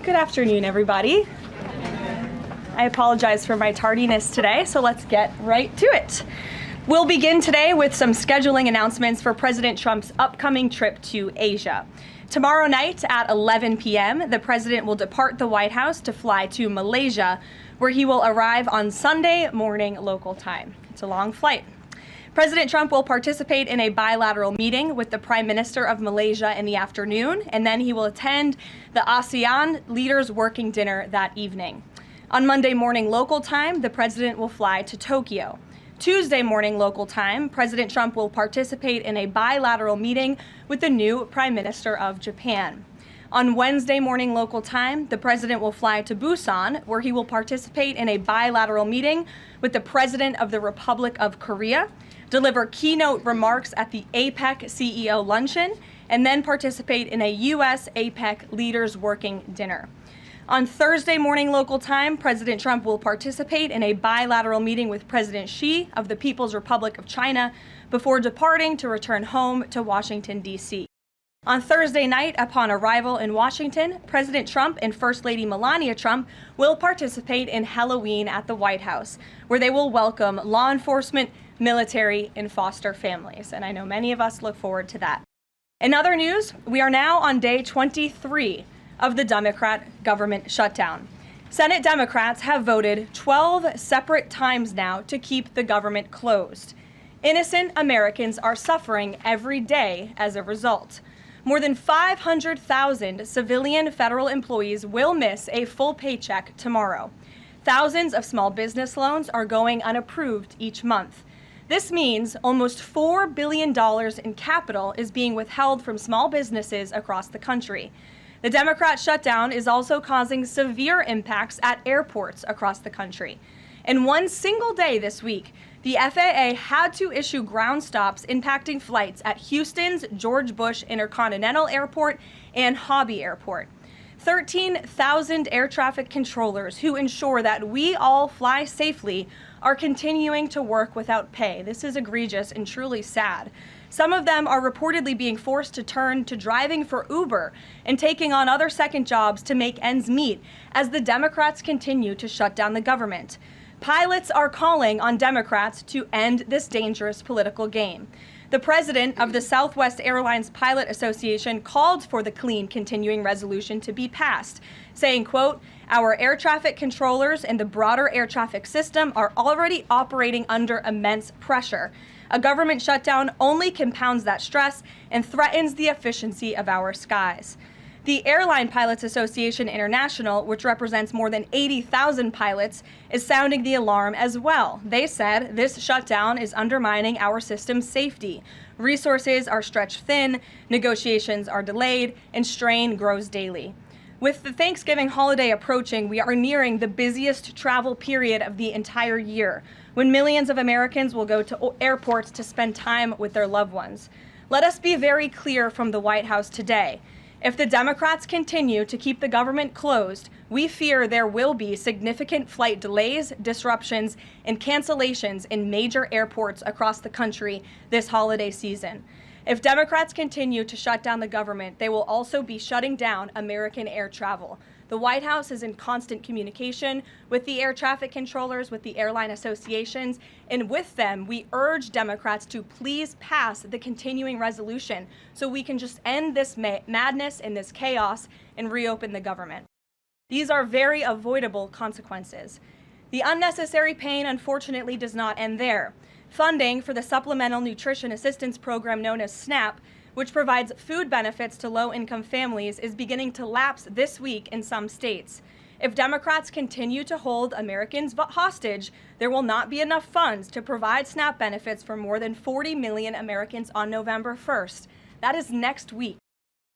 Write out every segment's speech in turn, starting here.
Good afternoon, everybody. I apologize for my tardiness today, so let's get right to it. We'll begin today with some scheduling announcements for President Trump's upcoming trip to Asia. Tomorrow night at 11 p.m., the president will depart the White House to fly to Malaysia, where he will arrive on Sunday morning local time. It's a long flight. President Trump will participate in a bilateral meeting with the Prime Minister of Malaysia in the afternoon, and then he will attend the ASEAN Leaders Working Dinner that evening. On Monday morning local time, the president will fly to Tokyo. Tuesday morning local time, President Trump will participate in a bilateral meeting with the new Prime Minister of Japan. On Wednesday morning local time, the president will fly to Busan, where he will participate in a bilateral meeting with the President of the Republic of Korea, deliver keynote remarks at the APEC CEO luncheon, and then participate in a U.S. APEC Leaders Working Dinner. On Thursday morning local time, President Trump will participate in a bilateral meeting with President Xi of the People's Republic of China before departing to return home to Washington, D.C. On Thursday night, upon arrival in Washington, President Trump and First Lady Melania Trump will participate in Halloween at the White House, where they will welcome law enforcement, military, and foster families. And I know many of us look forward to that. In other news, we are now on day 23 of the Democrat government shutdown. Senate Democrats have voted 12 separate times now to keep the government closed. Innocent Americans are suffering every day as a result. More than 500,000 civilian federal employees will miss a full paycheck tomorrow. Thousands of small business loans are going unapproved each month. This means almost $4 billion in capital is being withheld from small businesses across the country. The Democrat shutdown is also causing severe impacts at airports across the country. In one single day this week, the FAA had to issue ground stops impacting flights at Houston's George Bush Intercontinental Airport and Hobby Airport. 13,000 air traffic controllers who ensure that we all fly safely are continuing to work without pay. This is egregious and truly sad. Some of them are reportedly being forced to turn to driving for Uber and taking on other second jobs to make ends meet as the Democrats continue to shut down the government. Pilots are calling on Democrats to end this dangerous political game. The president of the Southwest Airlines Pilot Association called for the clean continuing resolution to be passed, saying, quote, "Our air traffic controllers and the broader air traffic system are already operating under immense pressure. A government shutdown only compounds that stress and threatens the efficiency of our skies." The Airline Pilots Association International, which represents more than 80,000 pilots, is sounding the alarm as well. They said this shutdown is undermining our system's safety. Resources are stretched thin, negotiations are delayed, and strain grows daily. With the Thanksgiving holiday approaching, we are nearing the busiest travel period of the entire year, when millions of Americans will go to airports to spend time with their loved ones. Let us be very clear from the White House today. If the Democrats continue to keep the government closed, we fear there will be significant flight delays, disruptions, and cancellations in major airports across the country this holiday season. If Democrats continue to shut down the government, they will also be shutting down American air travel. The White House is in constant communication with the air traffic controllers, with the airline associations, and with them, we urge Democrats to please pass the continuing resolution so we can just end this madness and this chaos and reopen the government. These are very avoidable consequences. The unnecessary pain, unfortunately, does not end there. Funding for the Supplemental Nutrition Assistance Program known as SNAP, which provides food benefits to low-income families, is beginning to lapse this week in some states. If Democrats continue to hold Americans hostage, there will not be enough funds to provide SNAP benefits for more than 40 million Americans on November 1st. That is next week.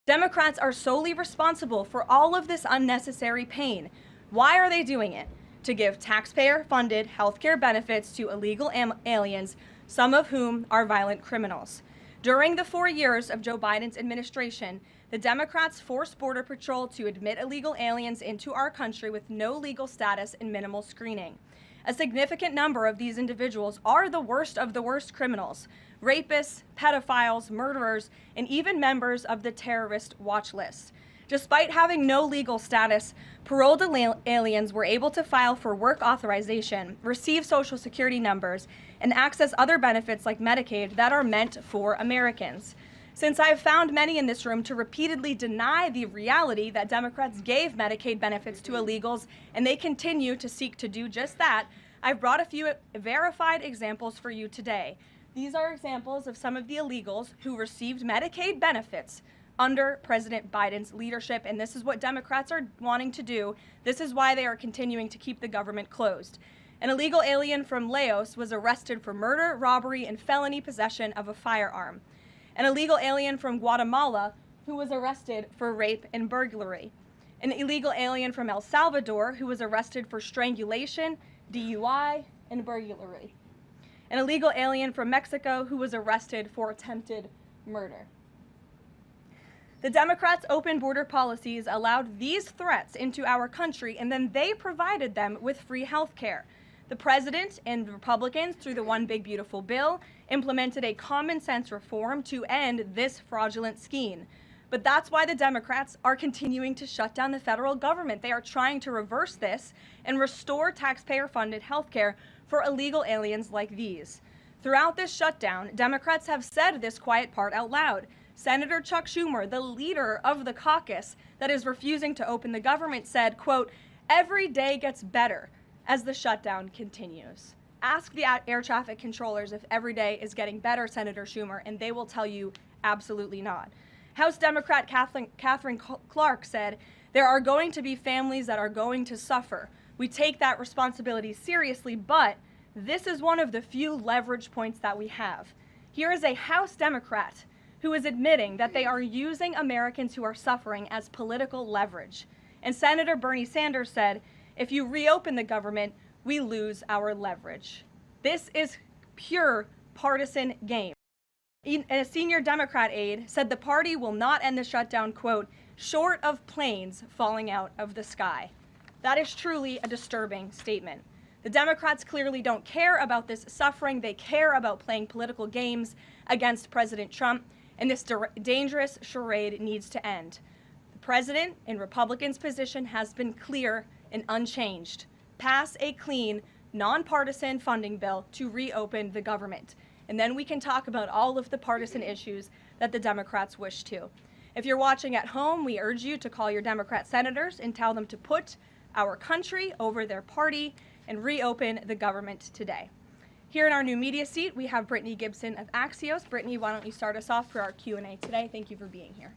Democrats are solely responsible for all of this unnecessary pain. Why are they doing it? To give taxpayer-funded healthcare benefits to illegal aliens, some of whom are violent criminals. During the 4 years of Joe Biden's administration, the Democrats forced Border Patrol to admit illegal aliens into our country with no legal status and minimal screening. A significant number of these individuals are the worst of the worst criminals, rapists, pedophiles, murderers, and even members of the terrorist watch list. Despite having no legal status, paroled aliens were able to file for work authorization, receive Social Security numbers, and access other benefits like Medicaid that are meant for Americans. Since I have found many in this room to repeatedly deny the reality that Democrats gave Medicaid benefits to illegals, and they continue to seek to do just that, I've brought a few verified examples for you today. These are examples of some of the illegals who received Medicaid benefits under President Biden's leadership, and this is what Democrats are wanting to do. This is why they are continuing to keep the government closed. An illegal alien from Laos was arrested for murder, robbery, and felony possession of a firearm. An illegal alien from Guatemala who was arrested for rape and burglary. An illegal alien from El Salvador who was arrested for strangulation, DUI, and burglary. An illegal alien from Mexico who was arrested for attempted murder. The Democrats' open border policies allowed these threats into our country, and then they provided them with free health care. The president and Republicans, through the One Big Beautiful Bill, implemented a common sense reform to end this fraudulent scheme. But that's why the Democrats are continuing to shut down the federal government. They are trying to reverse this and restore taxpayer-funded health care for illegal aliens like these. Throughout this shutdown, Democrats have said this quiet part out loud. Senator Chuck Schumer, the leader of the caucus that is refusing to open the government, said, quote, "Every day gets better as the shutdown continues." Ask the air traffic controllers if every day is getting better, Senator Schumer, and they will tell you absolutely not. House Democrat Catherine Clark said, "There are going to be families that are going to suffer. We take that responsibility seriously, but this is one of the few leverage points that we have." Here is a House Democrat who is admitting that they are using Americans who are suffering as political leverage. And Senator Bernie Sanders said, "If you reopen the government, we lose our leverage." This is pure partisan game. A senior Democrat aide said the party will not end the shutdown, quote, "short of planes falling out of the sky." That is truly a disturbing statement. The Democrats clearly don't care about this suffering. They care about playing political games against President Trump, and this dangerous charade needs to end. The president and Republicans' position has been clear and unchanged. Pass a clean, nonpartisan funding bill to reopen the government. And then we can talk about all of the partisan issues that the Democrats wish to. If you're watching at home, we urge you to call your Democrat senators and tell them to put our country over their party and reopen the government today. Here in our new media seat, we have Brittany Gibson of Axios. Brittany, why don't you start us off for our Q&A today? Thank you for being here.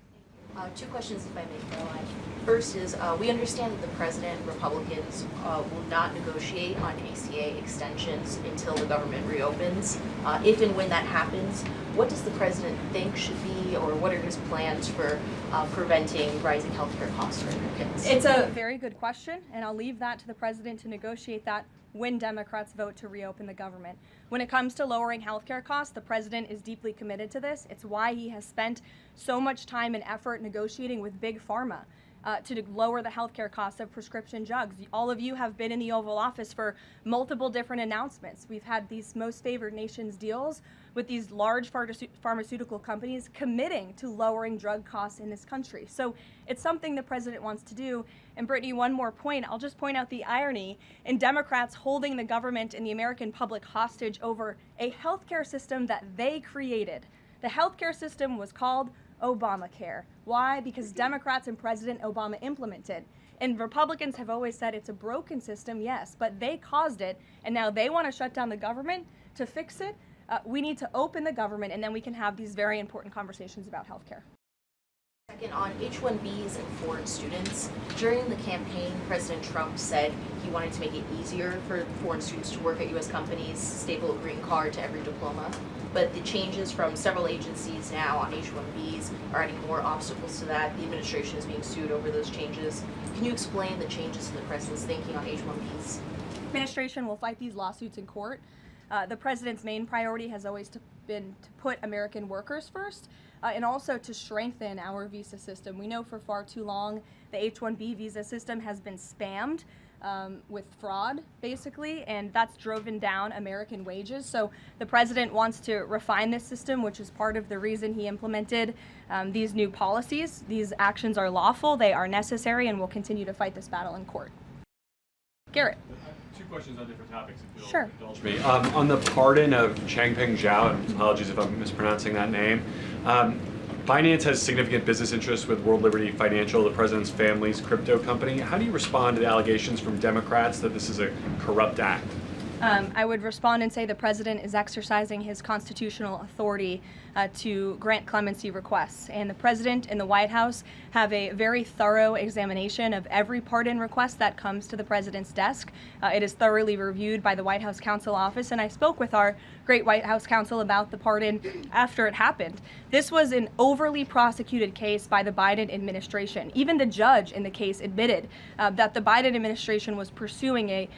Two questions, if I may, Caroline. First is, we understand that the president and Republicans will not negotiate on ACA extensions until the government reopens. If and when that happens, what does the president think should be, or what are his plans for preventing rising healthcare costs for Americans? It's a very good question, and I'll leave that to the president to negotiate that when Democrats vote to reopen the government. When it comes to lowering healthcare costs, the president is deeply committed to this. It's why he has spent so much time and effort negotiating with Big Pharma to lower the healthcare costs of prescription drugs. All of you have been in the Oval Office for multiple different announcements. We've had these most favored nations deals with these large pharmaceutical companies committing to lowering drug costs in this country. So it's something the president wants to do. And Brittany, one more point. I'll just point out the irony in Democrats holding the government and the American public hostage over a healthcare system that they created. The healthcare system was called Obamacare. Why? Because Democrats and President Obama implemented. And Republicans have always said it's a broken system, yes, but they caused it, and now they want to shut down the government to fix it. We need to open the government, and then we can have these very important conversations about healthcare. Second, on H-1Bs and foreign students, during the campaign, President Trump said he wanted to make it easier for foreign students to work at U.S. companies, staple a green card to every diploma. But the changes from several agencies now on H-1Bs are adding more obstacles to that. The administration is being sued over those changes. Can you explain the changes in the president's thinking on H-1Bs? The administration will fight these lawsuits in court. The president's main priority has always been to put American workers first, and also to strengthen our visa system. We know for far too long the H-1B visa system has been spammed with fraud, basically, and that's driven down American wages. So the president wants to refine this system, which is part of the reason he implemented these new policies. These actions are lawful, they are necessary, and we'll continue to fight this battle in court. Garrett. Two questions on different topics, if you'll Sure. indulge me. On the pardon of Changpeng Zhao, and apologies if I'm mispronouncing that name, Binance has significant business interests with World Liberty Financial, the president's family's crypto company. How do you respond to the allegations from Democrats that this is a corrupt act? I would respond and say the president is exercising his constitutional authority to grant clemency requests. And the president and the White House have a very thorough examination of every pardon request that comes to the president's desk. It is thoroughly reviewed by the White House Counsel Office, and I spoke with our great White House counsel about the pardon after it happened. This was an overly prosecuted case by the Biden administration. Even the judge in the case admitted that the Biden administration was pursuing a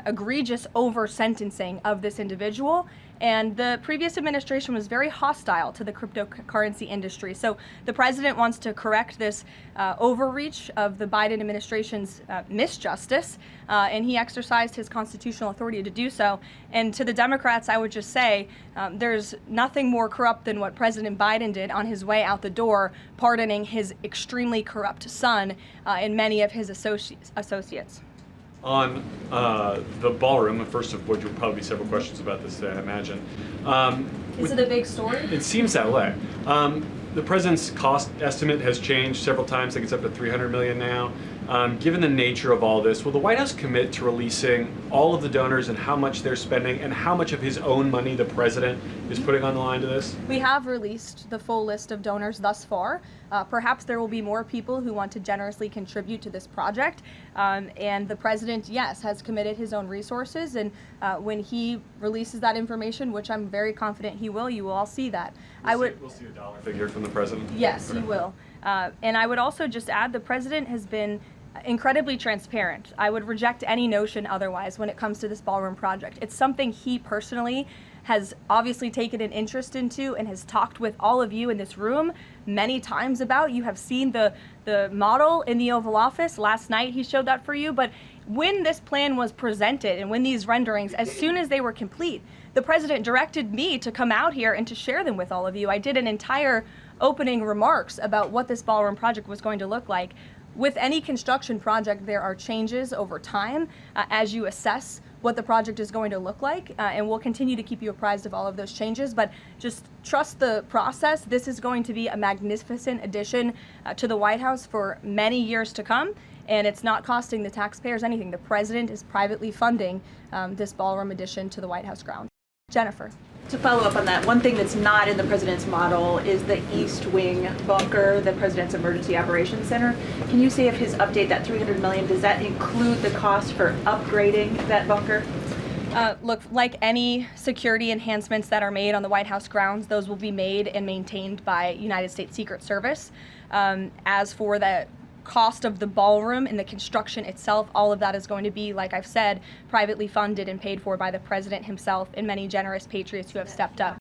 egregious over-sentencing of this individual, and the previous administration was very hostile to the cryptocurrency industry. So the president wants to correct this overreach of the Biden administration's misjustice, and he exercised his constitutional authority to do so. And to the Democrats, I would just say there's nothing more corrupt than what President Biden did on his way out the door, pardoning his extremely corrupt son and many of his associates. On the ballroom, first of which will probably be several questions about this today, I imagine. Is it a big story? It seems that way. The president's cost estimate has changed several times. I think it's up to $300 million now. Given the nature of all this, will the White House commit to releasing all of the donors and how much they're spending and how much of his own money the president is putting on the line to this? We have released the full list of donors thus far. Perhaps there will be more people who want to generously contribute to this project. And the president, yes, has committed his own resources. And when he releases that information, which I'm very confident he will, you will all see that. We'll see a dollar figure from the president? Yes, Okay. he will. And I would also just add the president has been incredibly transparent. I would reject any notion otherwise when it comes to this ballroom project. It's something he personally has obviously taken an interest into and has talked with all of you in this room many times about. You have seen the model in the Oval Office. Last night he showed that for you. But when this plan was presented and when these renderings, as soon as they were complete, the president directed me to come out here and to share them with all of you. I did an entire opening remarks about what this ballroom project was going to look like. With any construction project, there are changes over time as you assess what the project is going to look like, and we'll continue to keep you apprised of all of those changes, but just trust the process. This is going to be a magnificent addition to the White House for many years to come, and it's not costing the taxpayers anything. The president is privately funding this ballroom addition to the White House grounds. Jennifer. To follow up on that, one thing that's not in the president's model is the East Wing bunker, the president's emergency operations center. Can you say if his update, that $300 million, does that include the cost for upgrading that bunker? Look, like any security enhancements that are made on the White House grounds, those will be made and maintained by United States Secret Service. As for the cost of the ballroom and the construction itself, all of that is going to be, like I've said, privately funded and paid for by the president himself and many generous patriots who have stepped up.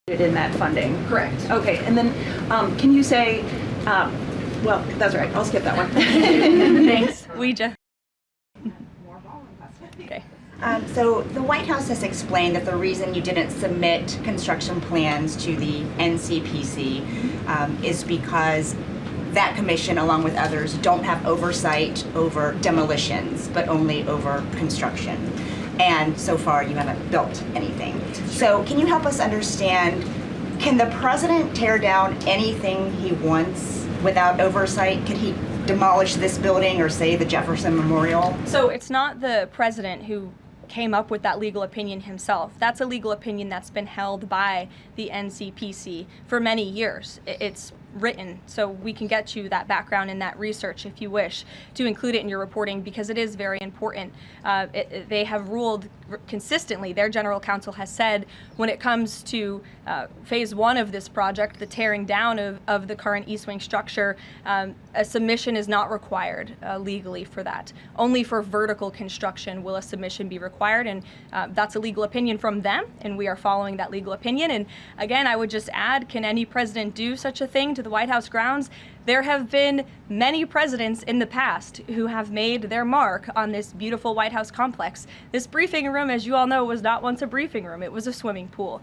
In that funding? Correct. Okay, and then can you say, well, that's all right, I'll skip that one. Thanks. We just... Okay. So the White House has explained that the reason you didn't submit construction plans to the NCPC is because that commission, along with others, don't have oversight over demolitions, but only over construction. And so far, you haven't built anything. So can you help us understand, can the president tear down anything he wants without oversight? Could he demolish this building or, say, the Jefferson Memorial? So it's not the president who came up with that legal opinion himself. That's a legal opinion that's been held by the NCPC for many years. It's written, so we can get you that background and that research if you wish to include it in your reporting, because it is very important. They have ruled consistently, their general counsel has said, when it comes to phase one of this project, the tearing down of the current East Wing structure, a submission is not required legally for that. Only for vertical construction will a submission be required, and that's a legal opinion from them, and we are following that legal opinion. And again, I would just add, can any president do such a thing to the White House grounds? There have been many presidents in the past who have made their mark on this beautiful White House complex. This briefing room, as you all know, was not once a briefing room. It was a swimming pool.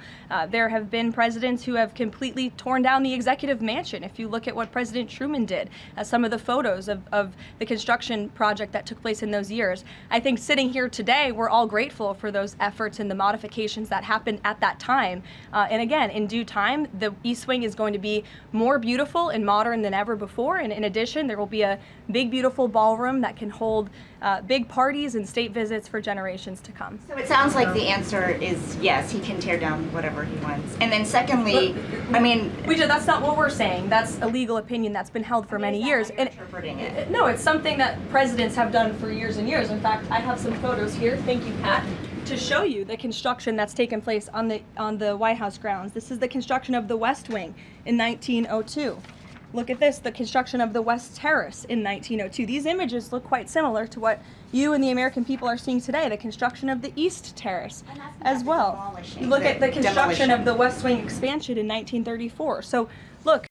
There have been presidents who have completely torn down the executive mansion. If you look at what President Truman did, some of the photos of the construction project that took place in those years, I think sitting here today, we're all grateful for those efforts and the modifications that happened at that time. And again, in due time, the East Wing is going to be more beautiful and modern than ever before. And in addition, there will be a big, beautiful ballroom that can hold big parties and state visits for generations to come. So it sounds like the answer is yes, he can tear down whatever he wants. And then secondly, that's not what we're saying. That's a legal opinion that's been held for many years. And interpreting it. No, it's something that presidents have done for years and years. In fact, I have some photos here. Thank you, Pat, to show you the construction that's taken place on the White House grounds. This is the construction of the West Wing in 1902. Look at this, the construction of the West Terrace in 1902. These images look quite similar to what you and the American people are seeing today, the construction of the East Terrace as well. Look at the construction of the West Wing expansion in 1934. So look,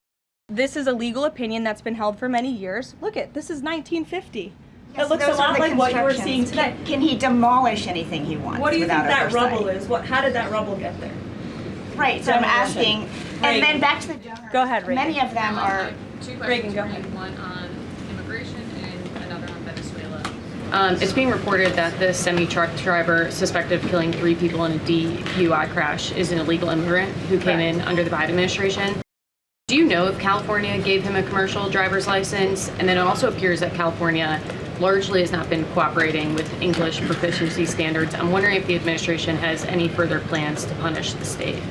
this is a legal opinion that's been held for many years. Look at, this is 1950. Yes, it looks a lot like what you were seeing today. Can he demolish anything he wants? What do you think that oversight? rubble is? How did that rubble get there? Right, so I'm asking, and then back to the donors. Go ahead, Reagan. Many of them are. Two questions. Reagan, go ahead. One on immigration and another on Venezuela. It's being reported that the semi-truck driver suspected of killing 3 people in a DUI crash is an illegal immigrant who came in under the Biden administration. Do you know if California gave him a commercial driver's license? And then it also appears that California largely has not been cooperating with English proficiency standards. I'm wondering if the administration has any further plans to punish the state.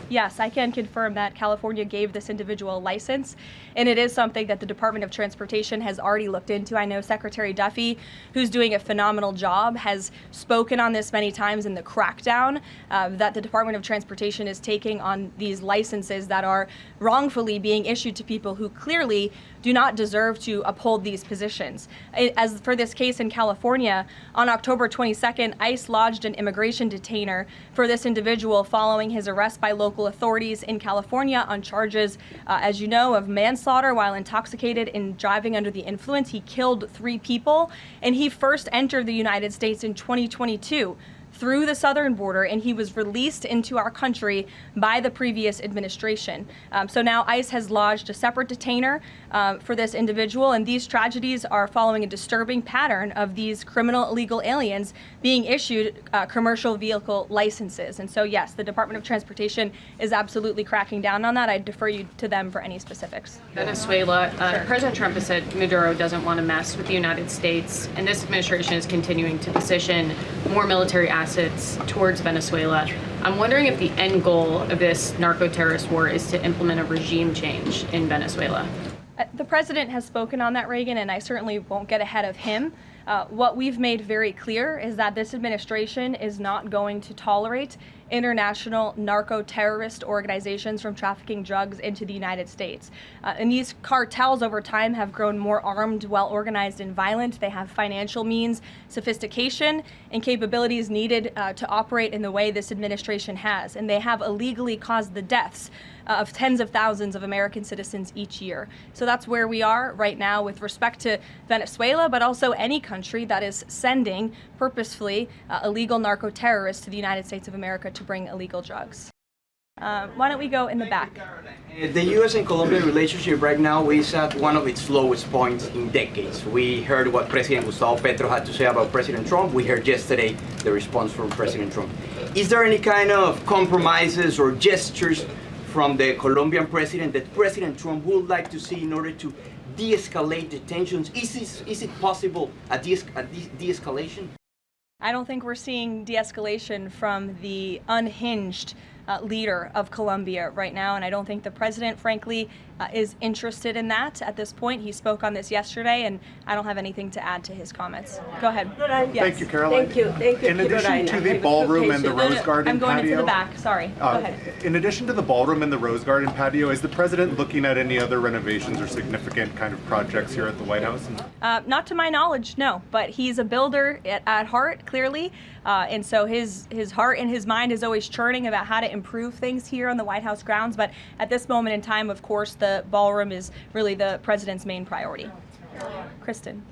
Yes, I can confirm that California gave this individual a license, and it is something that the Department of Transportation has already looked into. I know Secretary Duffy, who's doing a phenomenal job, has spoken on this many times in the crackdown that the Department of Transportation is taking on these licenses that are wrongfully being issued to people who clearly do not deserve to uphold these positions. As for this case in California, on October 22nd, ICE lodged an immigration detainer for this individual following his arrest by local authorities in California on charges, as you know, of manslaughter while intoxicated and driving under the influence. He killed 3 people, and he first entered the United States in 2022 through the southern border, and he was released into our country by the previous administration. So now ICE has lodged a separate detainer for this individual, and these tragedies are following a disturbing pattern of these criminal illegal aliens being issued commercial vehicle licenses. And so yes, the Department of Transportation is absolutely cracking down on that. I defer you to them for any specifics. Venezuela, President Trump has said Maduro doesn't want to mess with the United States, and this administration is continuing to position more military assets towards Venezuela. I'm wondering if the end goal of this narco-terrorist war is to implement a regime change in Venezuela. The president has spoken on that, Reagan, and I certainly won't get ahead of him. What we've made very clear is that this administration is not going to tolerate international narco-terrorist organizations from trafficking drugs into the United States. And these cartels over time have grown more armed, well-organized, and violent. They have financial means, sophistication, and capabilities needed to operate in the way this administration has. And they have illegally caused the deaths of tens of thousands of American citizens each year. So that's where we are right now with respect to Venezuela, but also any country that is sending purposefully illegal narco-terrorists to the United States of America to bring illegal drugs. Why don't we go in the back? The U.S. and Colombia relationship right now is at one of its lowest points in decades. We heard what President Gustavo Petro had to say about President Trump. We heard yesterday the response from President Trump. Is there any kind of compromises or gestures from the Colombian president that President Trump would like to see in order to de-escalate the tensions? Is it possible a de-escalation? I don't think we're seeing de-escalation from the unhinged leader of Colombia right now, and I don't think the president, frankly, is interested in that at this point. He spoke on this yesterday, and I don't have anything to add to his comments. Go ahead. Yes. Thank you, Caroline. Thank you. In addition to the ballroom and the Rose Garden I'm going patio, into the back, sorry. Go ahead. In addition to the ballroom and the Rose Garden patio, is the president looking at any other renovations or significant kind of projects here at the White House? Not to my knowledge, no, but he's a builder at heart, clearly, and so his heart and his mind is always churning about how to improve things here on the White House grounds. But at this moment in time, of course, the ballroom is really the president's main priority. Kristen.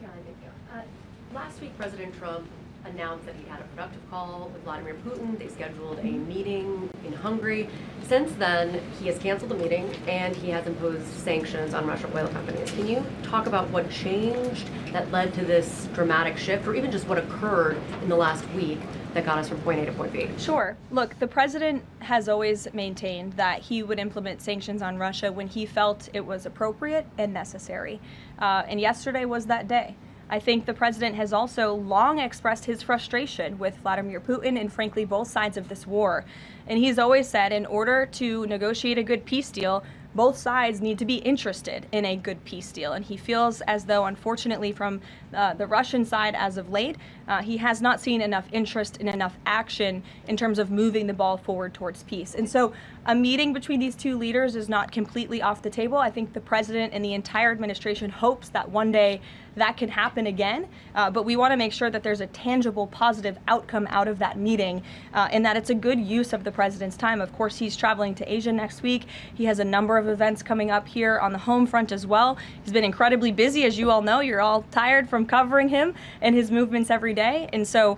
Last week, President Trump announced that he had a productive call with Vladimir Putin. They scheduled a meeting in Hungary. Since then, he has canceled the meeting and he has imposed sanctions on Russian oil companies. Can you talk about what changed that led to this dramatic shift, or even just what occurred in the last week that got us from point A to point B? Sure. Look, the president has always maintained that he would implement sanctions on Russia when he felt it was appropriate and necessary. And yesterday was that day. I think the president has also long expressed his frustration with Vladimir Putin and frankly both sides of this war. And he's always said in order to negotiate a good peace deal, both sides need to be interested in a good peace deal. And he feels as though, unfortunately, from the Russian side as of late, he has not seen enough interest and enough action in terms of moving the ball forward towards peace. And so a meeting between these two leaders is not completely off the table. I think the president and the entire administration hopes that one day that can happen again. But we want to make sure that there's a tangible, positive outcome out of that meeting and that it's a good use of the president's time. Of course, he's traveling to Asia next week. He has a number of events coming up here on the home front as well. He's been incredibly busy, as you all know. You're all tired from covering him and his movements every day. And so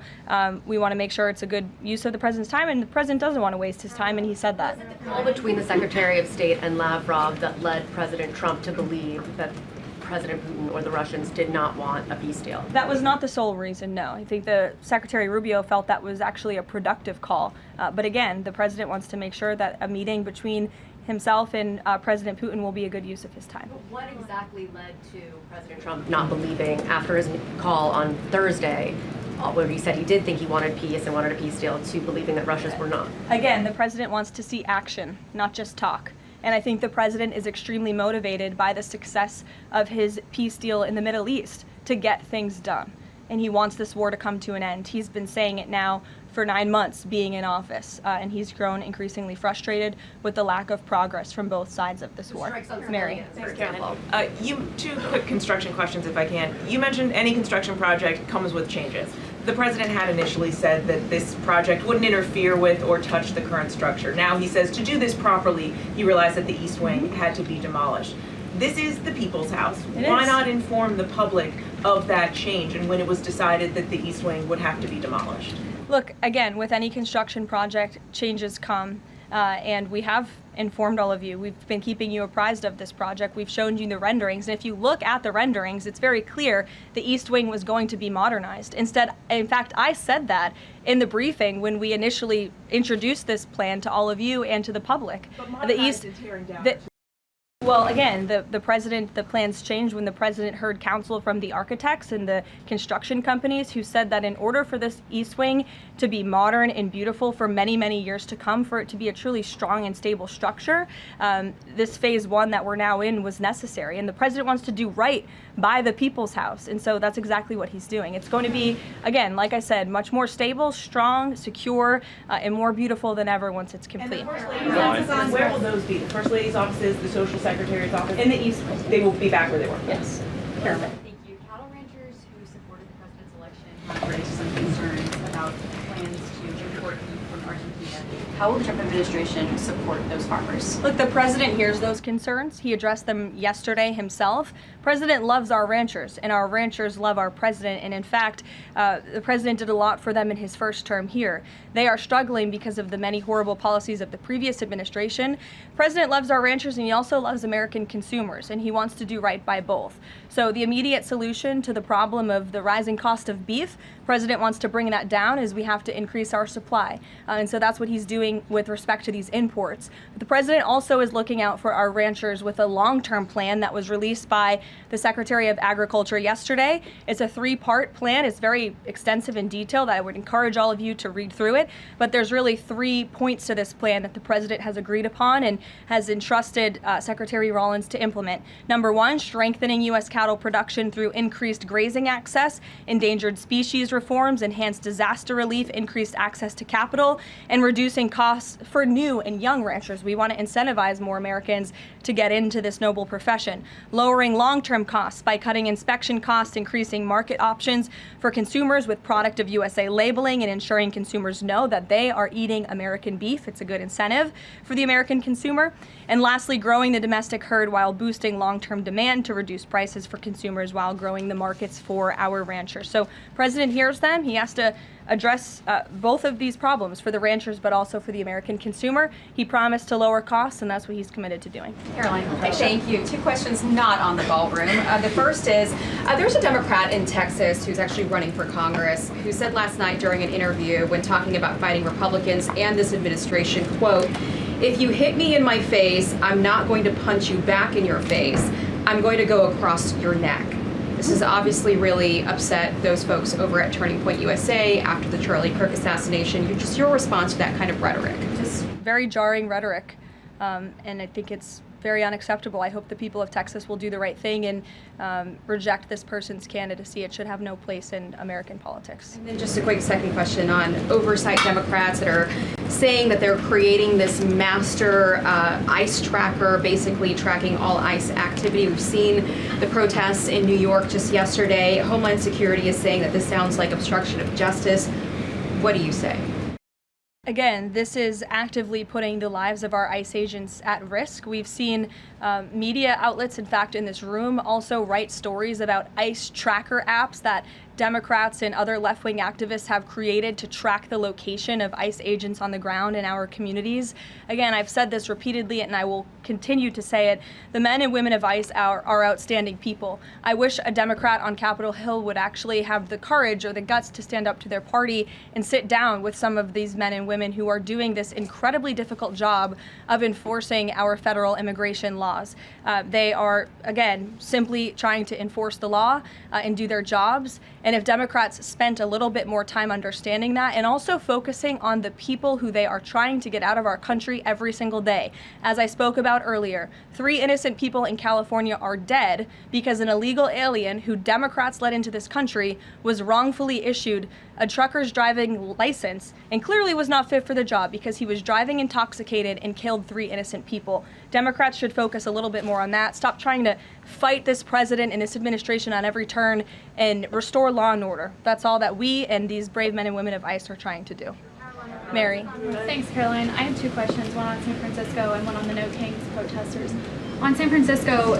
we want to make sure it's a good use of the president's time. And the president doesn't want to waste his time, and he said that. All between the Secretary of State and Lavrov that led President Trump to believe that President Putin or the Russians did not want a peace deal. That was not the sole reason, no. I think the Secretary Rubio felt that was actually a productive call. But again, the president wants to make sure that a meeting between himself and President Putin will be a good use of his time. What exactly led to President Trump not believing after his call on Thursday, where he said he did think he wanted peace and wanted a peace deal, to believing that Russians were not? Again, the president wants to see action, not just talk. And I think the president is extremely motivated by the success of his peace deal in the Middle East to get things done. And he wants this war to come to an end. He's been saying it now for 9 months being in office, and he's grown increasingly frustrated with the lack of progress from both sides of this war. Mary. For example. Two quick construction questions, if I can. You mentioned any construction project comes with changes. The president had initially said that this project wouldn't interfere with or touch the current structure. Now he says to do this properly, he realized that the East Wing had to be demolished. This is the people's house. Why not inform the public of that change and when it was decided that the East Wing would have to be demolished? Look, again, with any construction project, changes come, and we have informed all of you. We've been keeping you apprised of this project. We've shown you the renderings, and if you look at the renderings, it's very clear the East Wing was going to be modernized. Instead, in fact, I said that in the briefing when we initially introduced this plan to all of you and to the public. But the East, tearing down. Well, again, the plans changed when the president heard counsel from the architects and the construction companies who said that in order for this East Wing to be modern and beautiful for many, many years to come, for it to be a truly strong and stable structure, this phase one that we're now in was necessary. And the president wants to do right by the people's house. And so that's exactly what he's doing. It's going to be, again, like I said, much more stable, strong, secure, and more beautiful than ever once it's complete. And the First Lady's offices, where will those be? The First Lady's offices, the Social Secretary's office? In the East Wing. They will be back where they were? Yes. Thank you. Cattle ranchers who supported the president's election have raised some concerns about plans to import beef from Argentina. How will the Trump administration support those farmers? Look, the president hears those concerns. He addressed them yesterday himself. President loves our ranchers, and our ranchers love our president. And in fact, the president did a lot for them in his first term here. They are struggling because of the many horrible policies of the previous administration. President loves our ranchers, and he also loves American consumers, and he wants to do right by both. So the immediate solution to the problem of the rising cost of beef, president wants to bring that down as we have to increase our supply. And so that's what he's doing with respect to these imports. But the president also is looking out for our ranchers with a long-term plan that was released by the Secretary of Agriculture yesterday. It's a 3-part plan. It's very extensive and detailed. I would encourage all of you to read through it. But there's really 3 points to this plan that the president has agreed upon and has entrusted Secretary Rollins to implement. Number 1, strengthening U.S. cattle production through increased grazing access, endangered species reforms, enhanced disaster relief, increased access to capital, and reducing costs for new and young ranchers. We want to incentivize more Americans to get into this noble profession, lowering long-term costs by cutting inspection costs, increasing market options for consumers with product of USA labeling, and ensuring consumers know that they are eating American beef. It's a good incentive for the American consumer. And lastly, growing the domestic herd while boosting long-term demand to reduce prices for consumers while growing the markets for our ranchers. So President hears them. He has to address both of these problems for the ranchers, but also for the American consumer. He promised to lower costs, and that's what he's committed to doing. Caroline, thank you. Two questions not on the ballroom. The first is, there's a Democrat in Texas who's actually running for Congress who said last night during an interview when talking about fighting Republicans and this administration, quote, "If you hit me in my face, I'm not going to punch you back in your face. I'm going to go across your neck." This has obviously really upset those folks over at Turning Point USA after the Charlie Kirk assassination. Just your response to that kind of rhetoric? Just very jarring rhetoric, and I think it's very unacceptable. I hope the people of Texas will do the right thing and reject this person's candidacy. It should have no place in American politics. And then just a quick second question on oversight Democrats that are saying that they're creating this master ICE tracker, basically tracking all ICE activity. We've seen the protests in New York just yesterday. Homeland Security is saying that this sounds like obstruction of justice. What do you say? Again, this is actively putting the lives of our ICE agents at risk. We've seen media outlets, in fact, in this room, also write stories about ICE tracker apps that Democrats and other left-wing activists have created to track the location of ICE agents on the ground in our communities. Again, I've said this repeatedly and I will continue to say it. The men and women of ICE are outstanding people. I wish a Democrat on Capitol Hill would actually have the courage or the guts to stand up to their party and sit down with some of these men and women who are doing this incredibly difficult job of enforcing our federal immigration laws. They are, again, simply trying to enforce the law and do their jobs. And if Democrats spent a little bit more time understanding that and also focusing on the people who they are trying to get out of our country every single day. As I spoke about earlier, 3 innocent people in California are dead because an illegal alien who Democrats let into this country was wrongfully issued a trucker's driving license and clearly was not fit for the job because he was driving intoxicated and killed 3 innocent people. Democrats should focus a little bit more on that. Stop trying to fight this president and this administration on every turn and restore law and order. That's all that we and these brave men and women of ICE are trying to do. Mary. Thanks, Caroline. I have 2 questions, one on San Francisco and one on the No Kings protesters. On San Francisco,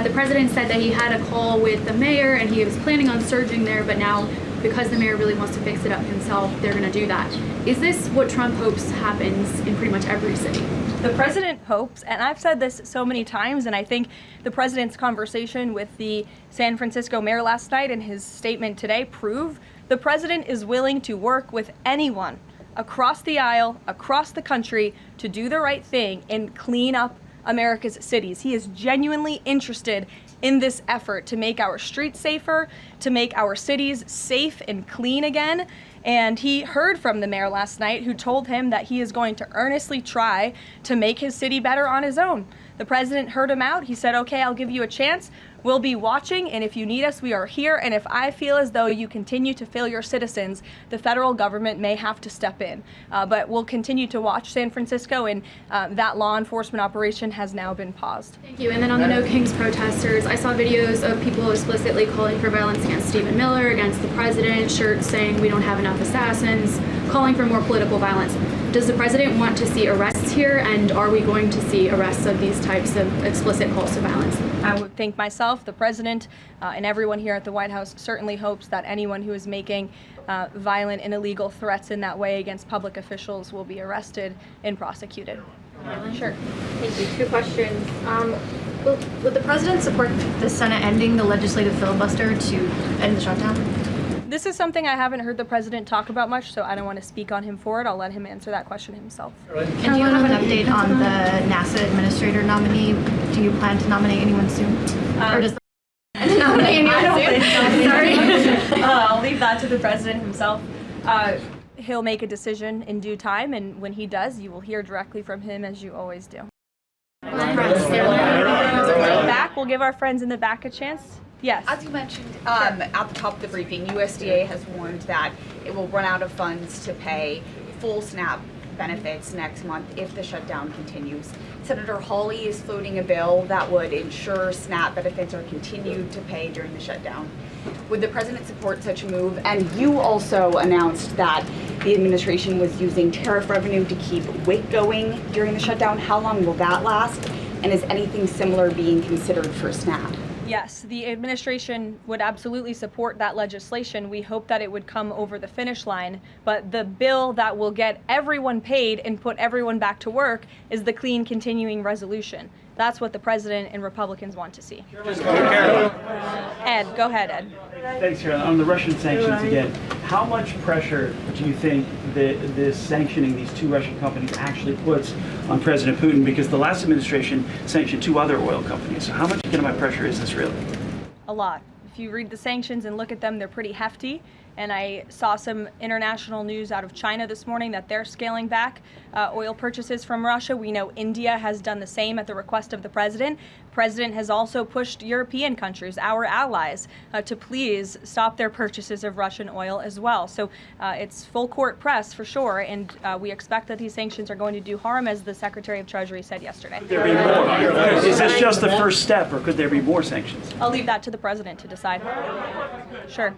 the president said that he had a call with the mayor and he was planning on surging there, but now because the mayor really wants to fix it up himself, they're going to do that. Is this what Trump hopes happens in pretty much every city? The president hopes, and I've said this so many times, and I think the president's conversation with the San Francisco mayor last night and his statement today prove the president is willing to work with anyone across the aisle, across the country, to do the right thing and clean up America's cities. He is genuinely interested in this effort to make our streets safer, to make our cities safe and clean again. And he heard from the mayor last night who told him that he is going to earnestly try to make his city better on his own. The president heard him out. He said, okay, I'll give you a chance. We'll be watching, and if you need us, we are here. And if I feel as though you continue to fail your citizens, the federal government may have to step in. But we'll continue to watch San Francisco, and that law enforcement operation has now been paused. Thank you. And then on the No Kings protesters, I saw videos of people explicitly calling for violence against Stephen Miller, against the president, shirts saying we don't have enough assassins, calling for more political violence. Does the president want to see arrests here, and are we going to see arrests of these types of explicit calls to violence? I would think myself, the president, and everyone here at the White House certainly hopes that anyone who is making violent and illegal threats in that way against public officials will be arrested and prosecuted. Sure. Thank you. 2 questions. Would the president support the Senate ending the legislative filibuster to end the shutdown? This is something I haven't heard the president talk about much, so I don't want to speak on him for it. I'll let him answer that question himself. And do you have an update on the NASA administrator nominee? Do you plan to nominate anyone soon? Or does the nominate anyone soon? Sorry. I'll leave that to the president himself. He'll make a decision in due time, and when he does, you will hear directly from him, as you always do. Back, we'll give our friends in the back a chance. Yes. As you mentioned at the top of the briefing, USDA has warned that it will run out of funds to pay full SNAP benefits next month if the shutdown continues. Senator Hawley is floating a bill that would ensure SNAP benefits are continued to pay during the shutdown. Would the president support such a move? And you also announced that the administration was using tariff revenue to keep WIC going during the shutdown. How long will that last? And is anything similar being considered for SNAP? Yes, the administration would absolutely support that legislation. We hope that it would come over the finish line, but the bill that will get everyone paid and put everyone back to work is the clean continuing resolution. That's what the president and Republicans want to see. Ed, go ahead, Ed. Thanks, Caroline. On the Russian sanctions again, how much pressure do you think this sanctioning these two Russian companies actually puts on President Putin? Because the last administration sanctioned two other oil companies. So how much economic pressure is this really? A lot. If you read the sanctions and look at them, they're pretty hefty. And I saw some international news out of China this morning that they're scaling back oil purchases from Russia. We know India has done the same at the request of the president. The president has also pushed European countries, our allies, to please stop their purchases of Russian oil as well. So it's full court press for sure, and we expect that these sanctions are going to do harm, as the Secretary of Treasury said yesterday. Could there be more? Is this just the first step, or could there be more sanctions? I'll leave that to the president to decide. Sure.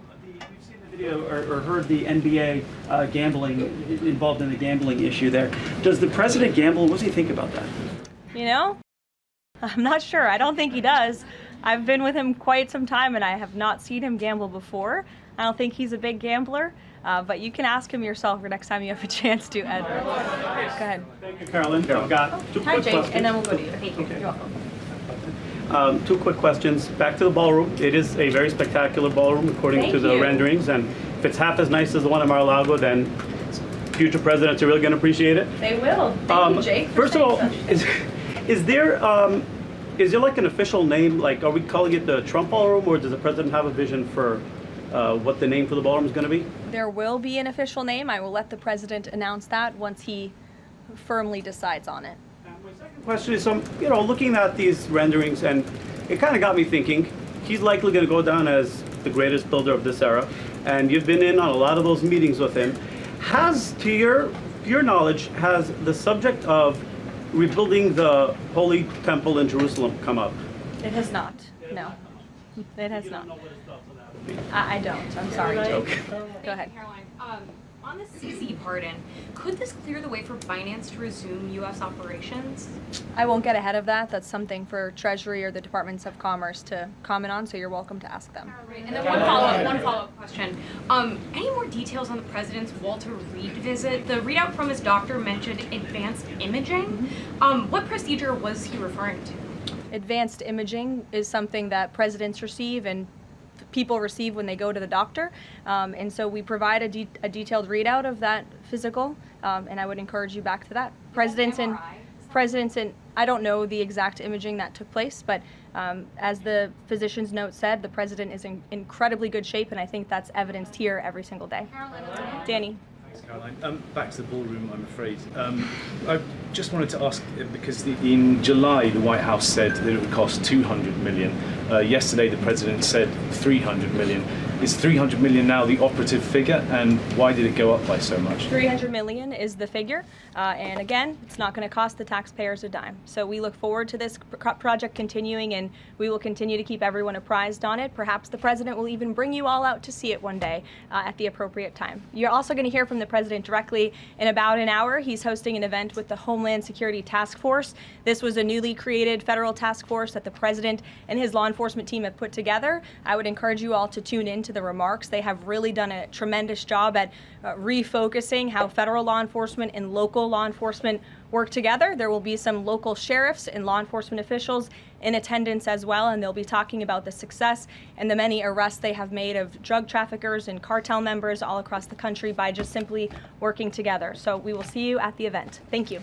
Or heard the NBA gambling, involved in the gambling issue there. Does the president gamble? What does he think about that? You know, I'm not sure. I don't think he does. I've been with him quite some time and I have not seen him gamble before. I don't think he's a big gambler, but you can ask him yourself for next time you have a chance to, Ed. Go ahead. Thank you, Caroline. I've got two Hi, quick Jake, questions. and then we'll go to you. Thank you. Okay. You're welcome. Two quick questions. Back to the ballroom. It is a very spectacular ballroom, according to the renderings. And if it's half as nice as the one in Mar-a-Lago, then future presidents are really going to appreciate it. They will. Thank you, Jake. First of all, is there like an official name? Like, are we calling it the Trump Ballroom, or does the president have a vision for what the name for the ballroom is going to be? There will be an official name. I will let the president announce that once he firmly decides on it. Question is, looking at these renderings, and it kind of got me thinking, he's likely going to go down as the greatest builder of this era, and you've been in on a lot of those meetings with him. Has, to your knowledge, has the subject of rebuilding the Holy Temple in Jerusalem come up? It has not. No. It has not. I don't. I'm sorry, Jake. Go ahead. Caroline, on the CZ pardon, could this clear the way for Binance to resume U.S. operations? I won't get ahead of that. That's something for Treasury or the Departments of Commerce to comment on, so you're welcome to ask them. And then one follow-up question. Any more details on the president's Walter Reed visit? The readout from his doctor mentioned advanced imaging. What procedure was he referring to? Advanced imaging is something that presidents receive and people receive when they go to the doctor, and so we provide a detailed readout of that physical, and I would encourage you back to that. Presidents and I don't know the exact imaging that took place, but as the physician's note said, the president is in incredibly good shape, and I think that's evidenced here every single day. Danny. Thanks, Caroline. Back to the ballroom, I'm afraid. I just wanted to ask, because in July, the White House said that it would cost $200 million. Yesterday, the president said $300 million. Is $300 million now the operative figure, and why did it go up by so much? $300 million is the figure, and again, it's not going to cost the taxpayers a dime. So we look forward to this project continuing, and we will continue to keep everyone apprised on it. Perhaps the president will even bring you all out to see it one day at the appropriate time. You're also going to hear from the president directly in about an hour. He's hosting an event with the Homeland Security Task Force. This was a newly created federal task force that the president and his law enforcement team have put together. I would encourage you all to tune in to the remarks. They have really done a tremendous job at refocusing how federal law enforcement and local law enforcement work together. There will be some local sheriffs and law enforcement officials in attendance as well, and they'll be talking about the success and the many arrests they have made of drug traffickers and cartel members all across the country by just simply working together. So we will see you at the event. Thank you.